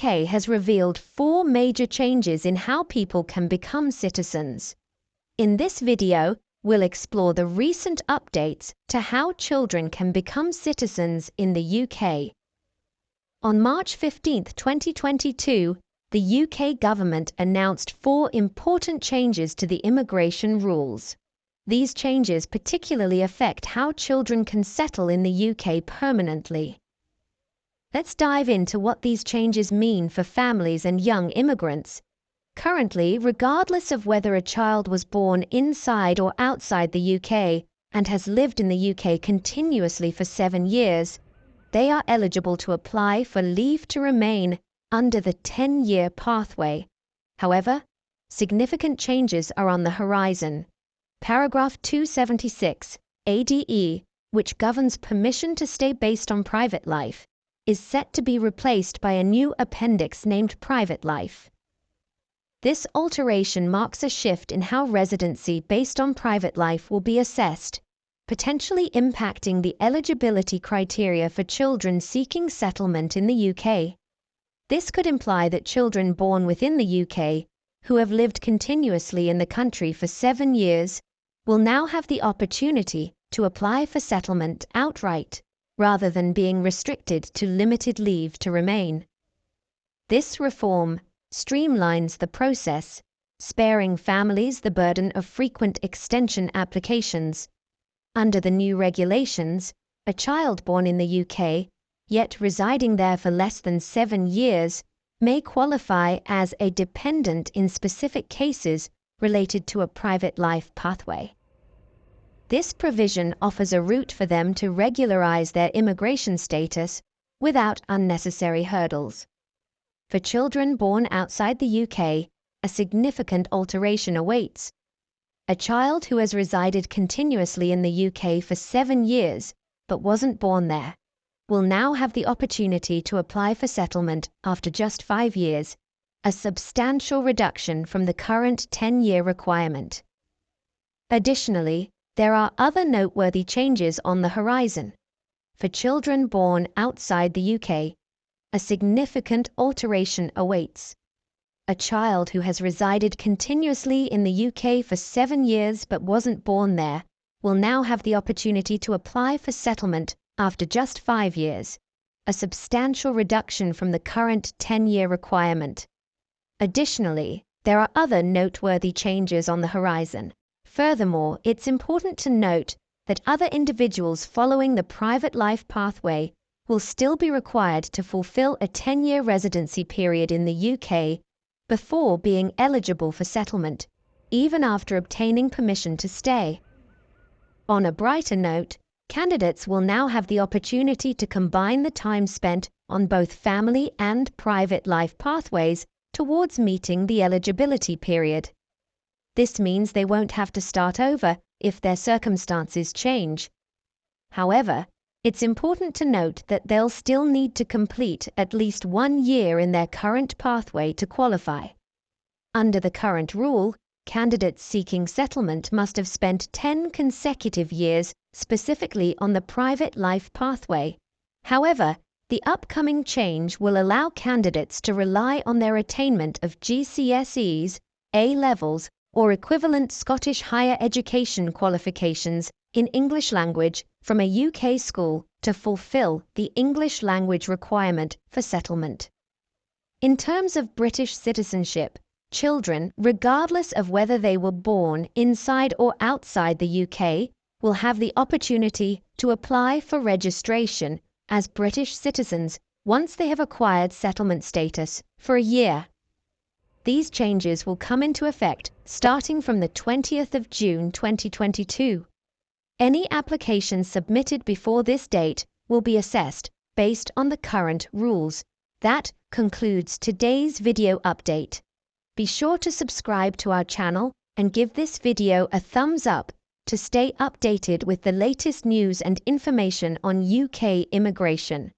UK has revealed 4 major changes in how people can become citizens. In this video, we'll explore the recent updates to how children can become citizens in the UK. On March 15, 2022, the UK government announced 4 important changes to the immigration rules. These changes particularly affect how children can settle in the UK permanently. Let's dive into what these changes mean for families and young immigrants. Currently, regardless of whether a child was born inside or outside the UK and has lived in the UK continuously for 7 years, they are eligible to apply for leave to remain under the 10-year pathway. However, significant changes are on the horizon. Paragraph 276, ADE, which governs permission to stay based on private life, is set to be replaced by a new appendix named Private Life. This alteration marks a shift in how residency based on private life will be assessed, potentially impacting the eligibility criteria for children seeking settlement in the UK. This could imply that children born within the UK, who have lived continuously in the country for 7 years, will now have the opportunity to apply for settlement outright, rather than being restricted to limited leave to remain. This reform streamlines the process, sparing families the burden of frequent extension applications. Under the new regulations, a child born in the UK, yet residing there for less than 7 years, may qualify as a dependent in specific cases related to a private life pathway. This provision offers a route for them to regularize their immigration status without unnecessary hurdles. For children born outside the UK, a significant alteration awaits. A child who has resided continuously in the UK for 7 years but wasn't born there will now have the opportunity to apply for settlement after just 5 years, a substantial reduction from the current 10-year requirement. Additionally, there are other noteworthy changes on the horizon. For children born outside the UK, a significant alteration awaits. A child who has resided continuously in the UK for 7 years but wasn't born there will now have the opportunity to apply for settlement after just 5 years, a substantial reduction from the current 10-year requirement. Additionally, there are other noteworthy changes on the horizon. Furthermore, it's important to note that other individuals following the private life pathway will still be required to fulfill a 10-year residency period in the UK before being eligible for settlement, even after obtaining permission to stay. On a brighter note, candidates will now have the opportunity to combine the time spent on both family and private life pathways towards meeting the eligibility period. This means they won't have to start over if their circumstances change. However, it's important to note that they'll still need to complete at least 1 year in their current pathway to qualify. Under the current rule, candidates seeking settlement must have spent 10 consecutive years specifically on the private life pathway. However, the upcoming change will allow candidates to rely on their attainment of GCSEs, A-levels, or equivalent Scottish higher education qualifications in English language from a UK school to fulfil the English language requirement for settlement. In terms of British citizenship, children, regardless of whether they were born inside or outside the UK, will have the opportunity to apply for registration as British citizens once they have acquired settlement status for a year. These changes will come into effect starting from the 20th of June 2022. Any applications submitted before this date will be assessed based on the current rules. That concludes today's video update. Be sure to subscribe to our channel and give this video a thumbs up to stay updated with the latest news and information on UK immigration.